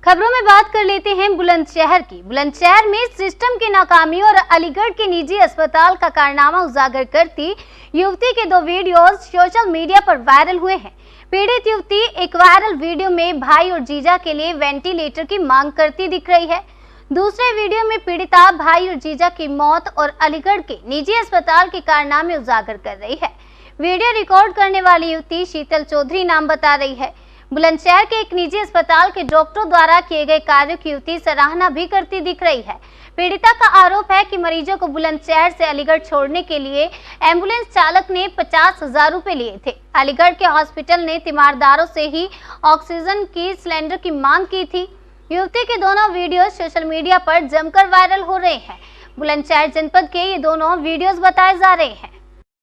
खबरों में बात कर लेते हैं बुलंदशहर की। बुलंदशहर में सिस्टम की नाकामी और अलीगढ़ के निजी अस्पताल का कारनामा उजागर करती युवती के 2 वीडियोस सोशल मीडिया पर वायरल हुए हैं। पीड़ित युवती एक वायरल वीडियो में भाई और जीजा के लिए वेंटिलेटर की मांग करती दिख रही है। दूसरे वीडियो में पीड़िता भाई और जीजा की मौत और अलीगढ़ के निजी अस्पताल के कारनामे उजागर कर रही है। वीडियो रिकॉर्ड करने वाली युवती शीतल चौधरी नाम बता रही है। बुलंदशहर के एक निजी अस्पताल के डॉक्टरों द्वारा किए गए कार्यों की युवती सराहना भी करती दिख रही है। पीड़िता का आरोप है कि मरीजों को बुलंदशहर से अलीगढ़ छोड़ने के लिए एम्बुलेंस चालक ने 50,000 रुपए लिए थे। अलीगढ़ के हॉस्पिटल ने तीमारदारों से ही ऑक्सीजन की सिलेंडर की मांग की थी। युवती के दोनों वीडियो सोशल मीडिया पर जमकर वायरल हो रहे हैं। बुलंदशहर जनपद के ये दोनों वीडियोस बताए जा रहे हैं।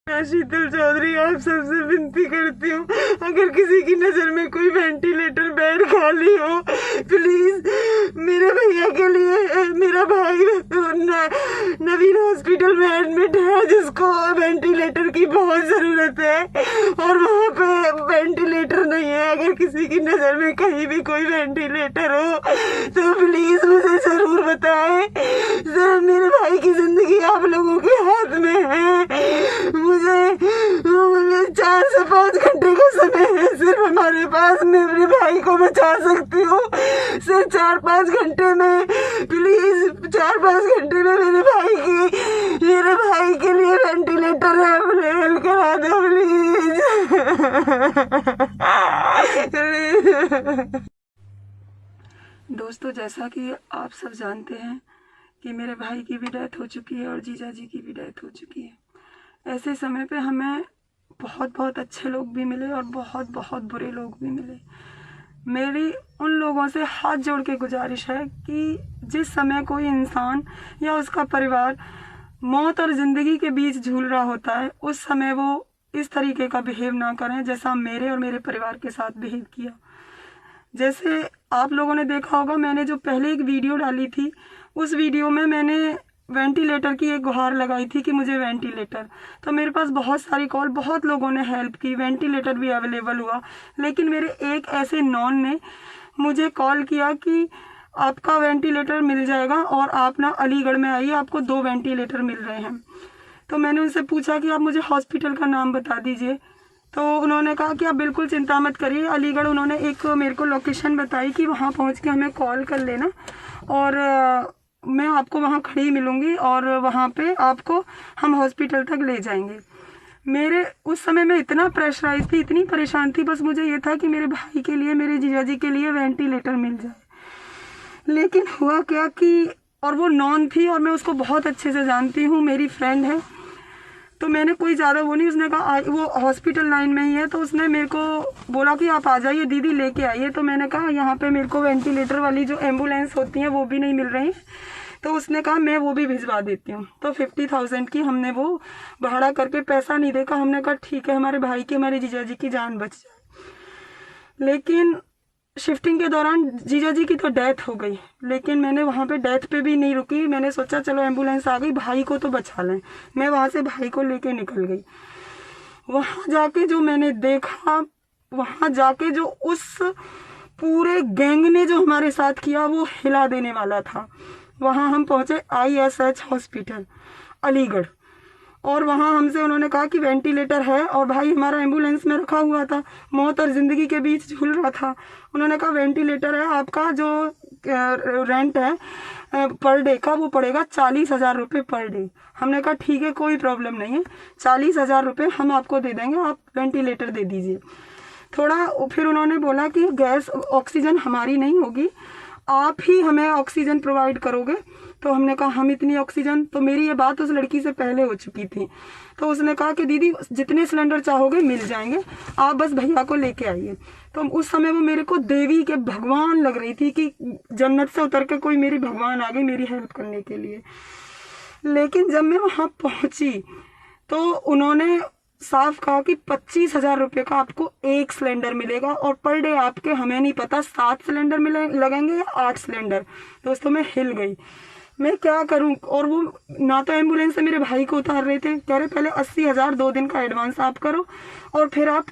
मैं शीतल चौधरी आप सबसे विनती करती हूँ, अगर किसी की नज़र में कोई वेंटिलेटर बेड खाली हो, प्लीज मेरे भैया के लिए, मेरा भाई नवीन हॉस्पिटल में एडमिट है जिसको वेंटिलेटर की बहुत ज़रूरत है और वहाँ पे वेंटिलेटर नहीं है। अगर किसी की नज़र में कहीं भी कोई वेंटिलेटर हो तो प्लीज मुझे ज़रूर बताएं। सर मेरे भाई की जिंदगी आप लोगों के हाथ में है। मुझे 4 से 5 घंटे का समय है सिर्फ हमारे पास, मैं अपने भाई को बचा सकती हूँ सिर्फ 4-5 घंटे में। प्लीज 4-5 घंटे में मेरे भाई के लिए वेंटिलेटर अवेलेबल करा दो प्लीज। दोस्तों, जैसा कि आप सब जानते हैं कि मेरे भाई की भी डेथ हो चुकी है और जीजा जी की भी डेथ हो चुकी है। ऐसे समय पे हमें बहुत अच्छे लोग भी मिले और बहुत बुरे लोग भी मिले। मेरी उन लोगों से हाथ जोड़ के गुजारिश है कि जिस समय कोई इंसान या उसका परिवार मौत और ज़िंदगी के बीच झूल रहा होता है, उस समय वो इस तरीके का बिहेव ना करें जैसा मेरे और मेरे परिवार के साथ बिहेव किया। जैसे आप लोगों ने देखा होगा, मैंने जो पहले एक वीडियो डाली थी, उस वीडियो में मैंने वेंटिलेटर की एक गुहार लगाई थी कि मुझे वेंटिलेटर। तो मेरे पास बहुत सारी कॉल, बहुत लोगों ने हेल्प की, वेंटिलेटर भी अवेलेबल हुआ। लेकिन मेरे एक ऐसे नॉन ने मुझे कॉल किया कि आपका वेंटिलेटर मिल जाएगा और आप ना अलीगढ़ में आइए, आपको 2 वेंटिलेटर मिल रहे हैं। तो मैंने उनसे पूछा कि आप मुझे हॉस्पिटल का नाम बता दीजिए। तो उन्होंने कहा कि आप बिल्कुल चिंता मत करिए, अलीगढ़ उन्होंने एक मेरे को लोकेशन बताई कि वहाँ पहुँच के हमें कॉल कर लेना और मैं आपको वहाँ खड़ी मिलूँगी और वहाँ पे आपको हम हॉस्पिटल तक ले जाएंगे। मेरे उस समय में इतना प्रेशराइज थी, इतनी परेशान थी, बस मुझे ये था कि मेरे भाई के लिए, मेरे जीजा जी के लिए वेंटिलेटर मिल जाए। लेकिन हुआ क्या कि, और वो नॉन थी और मैं उसको बहुत अच्छे से जानती हूँ, मेरी फ्रेंड है, तो मैंने कोई ज़्यादा वो नहीं, उसने कहा वो हॉस्पिटल लाइन में ही है, तो उसने मेरे को बोला कि आप आ जाइए दीदी, लेके आइए। तो मैंने कहा यहाँ पे मेरे को वेंटिलेटर वाली जो एम्बुलेंस होती हैं वो भी नहीं मिल रही। तो उसने कहा मैं वो भी भिजवा देती हूँ। तो 50,000 की हमने वो भाड़ा करके, पैसा नहीं देखा, हमने कहा ठीक है, हमारे भाई की, हमारे जीजा जी की जान बच जाए। लेकिन शिफ्टिंग के दौरान जीजा जी की तो डेथ हो गई, लेकिन मैंने वहाँ पे डेथ पे भी नहीं रुकी। मैंने सोचा चलो एम्बुलेंस आ गई, भाई को तो बचा लें। मैं वहाँ से भाई को लेके निकल गई। वहाँ जाके जो मैंने देखा, वहाँ जाके जो उस पूरे गैंग ने जो हमारे साथ किया वो हिला देने वाला था। वहाँ हम पहुँचे ISH हॉस्पिटल अलीगढ़ और वहाँ हमसे उन्होंने कहा कि वेंटिलेटर है और भाई हमारा एम्बुलेंस में रखा हुआ था, मौत और ज़िंदगी के बीच झूल रहा था। उन्होंने कहा वेंटिलेटर है, आपका जो रेंट है पर डे का वो पड़ेगा 40,000 रुपये पर डे। हमने कहा ठीक है, कोई प्रॉब्लम नहीं है, 40,000 रुपये हम आपको दे देंगे, आप वेंटिलेटर दे दीजिए। थोड़ा फिर उन्होंने बोला कि गैस ऑक्सीजन हमारी नहीं होगी, आप ही हमें ऑक्सीजन प्रोवाइड करोगे। तो हमने कहा हम इतनी ऑक्सीजन, तो मेरी ये बात उस लड़की से पहले हो चुकी थी। तो उसने कहा कि दीदी जितने सिलेंडर चाहोगे मिल जाएंगे, आप बस भैया को लेके आइए। तो उस समय वो मेरे को देवी के भगवान लग रही थी कि जन्नत से उतर के कोई मेरी भगवान आ गई मेरी हेल्प करने के लिए। लेकिन जब मैं वहाँ पहुँची तो उन्होंने साफ कहा कि 25,000 रुपये का आपको 1 सिलेंडर मिलेगा और पर डे आपके, हमें नहीं पता 7 सिलेंडर लगेंगे या 8 सिलेंडर। दोस्तों मैं हिल गई। मैं क्या करूं। और वो ना तो एम्बुलेंस से मेरे भाई को उतार रहे थे, कह रहे पहले 80,000 2 दिन का एडवांस आप करो और फिर आप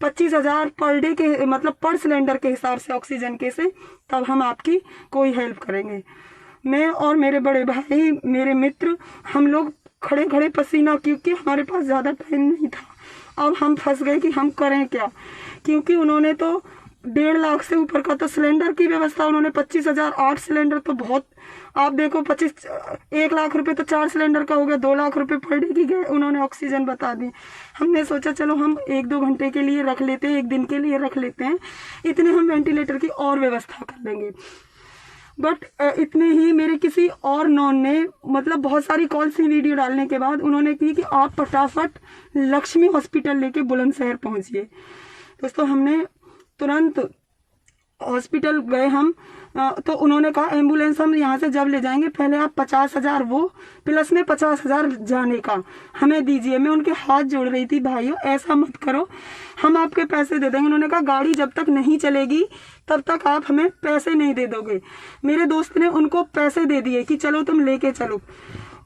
25,000 पर डे के मतलब पर सिलेंडर के हिसाब से ऑक्सीजन के से, तब हम आपकी कोई हेल्प करेंगे। मैं और मेरे बड़े भाई, मेरे मित्र, हम लोग खड़े खड़े पसीना, क्योंकि हमारे पास ज़्यादा टाइम नहीं था। अब हम फंस गए कि हम करें क्या, क्योंकि उन्होंने तो 1.5 लाख से ऊपर का तो सिलेंडर की व्यवस्था, उन्होंने 25,000 8 सिलेंडर, तो बहुत, आप देखो 1 लाख रुपए तो 4 सिलेंडर का हो गया, 2 लाख रुपए पर डे की गए उन्होंने ऑक्सीजन बता दी। हमने सोचा चलो हम 1-2 घंटे के लिए रख लेते हैं, 1 दिन के लिए रख लेते हैं, इतने हम वेंटिलेटर की और व्यवस्था कर लेंगे। बट इतने ही मेरे किसी और नॉन ने मतलब बहुत सारी कॉल से वीडियो डालने के बाद उन्होंने की कि आप फटाफट लक्ष्मी हॉस्पिटल लेके बुलंदशहर पहुंचिए। दोस्तों हमने तुरंत हॉस्पिटल गए हम, तो उन्होंने कहा एम्बुलेंस हम यहाँ से जब ले जाएंगे पहले आप 50,000 वो प्लस में 50,000 जाने का हमें दीजिए। मैं उनके हाथ जोड़ रही थी, भाइयों ऐसा मत करो, हम आपके पैसे दे देंगे। उन्होंने कहा गाड़ी जब तक नहीं चलेगी तब तक आप हमें पैसे नहीं दे दोगे। मेरे दोस्त ने उनको पैसे दे दिए कि चलो तुम लेके चलो,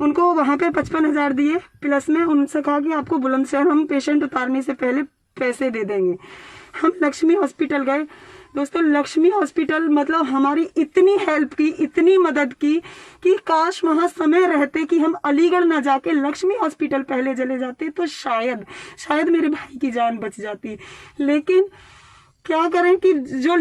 उनको वहाँ पे 55,000 दिए, प्लस में उनसे कहा कि आपको बुलंदशहर हम पेशेंट उतारने से पहले पैसे दे देंगे। हम लक्ष्मी हॉस्पिटल गए। दोस्तों लक्ष्मी हॉस्पिटल मतलब हमारी इतनी हेल्प की, इतनी मदद की कि काश वहाँ समय रहते कि हम अलीगढ़ ना जाके लक्ष्मी हॉस्पिटल पहले चले जाते तो शायद मेरे भाई की जान बच जाती। लेकिन क्या करें कि जो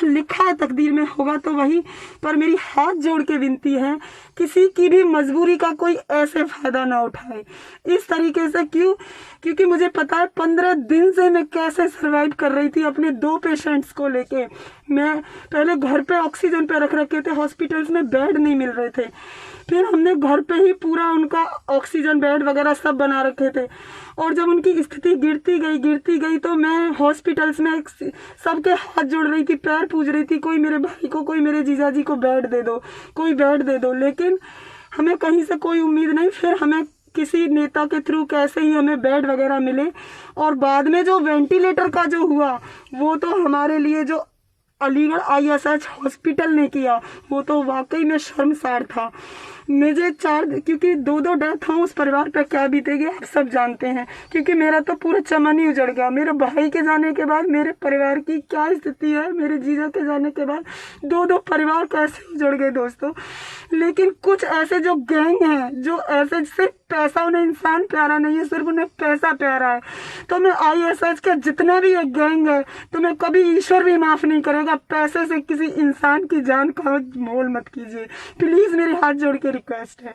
लिखा है तकदीर में होगा तो वही। पर मेरी हाथ जोड़ के विनती है किसी की भी मजबूरी का कोई ऐसे फायदा ना उठाए इस तरीके से। क्योंकि मुझे पता है 15 दिन से मैं कैसे सरवाइव कर रही थी अपने 2 पेशेंट्स को लेके। मैं पहले घर पे ऑक्सीजन पे रख रखे थे, हॉस्पिटल्स में बेड नहीं मिल रहे थे, फिर हमने घर पे ही पूरा उनका ऑक्सीजन बेड वगैरह सब बना रखे थे। और जब उनकी स्थिति गिरती गई तो मैं हॉस्पिटल्स में सबके हाथ जोड़ रही थी, पैर पूज रही थी, कोई मेरे भाई को, कोई मेरे जीजाजी को बेड दे दो, कोई बेड दे दो। लेकिन हमें कहीं से कोई उम्मीद नहीं। फिर हमें किसी नेता के थ्रू कैसे ही हमें बेड वगैरह मिले। और बाद में जो वेंटिलेटर का जो हुआ वो तो हमारे लिए जो अलीगढ़ ISH हॉस्पिटल ने किया वो तो वाकई में शर्मसार था। मुझे क्योंकि 2 डेथ हो उस परिवार पर क्या बीतेगी आप सब जानते हैं। क्योंकि मेरा तो पूरा चमन ही उजड़ गया। मेरे भाई के जाने के बाद मेरे परिवार की क्या स्थिति है, मेरे जीजा के जाने के बाद 2 परिवार कैसे उजड़ गए दोस्तों। लेकिन कुछ ऐसे जो गैंग हैं, जो ऐसे सिर्फ पैसा, उन्हें इंसान प्यारा नहीं है, सिर्फ उन्हें पैसा प्यारा है। तो मैं ISH का जितना भी एक गैंग है तो मैं कभी ईश्वर भी माफ नहीं करेगा। पैसे से किसी इंसान की जान का मोल मत कीजिए प्लीज, मेरे हाथ जोड़ के रिक्वेस्ट है।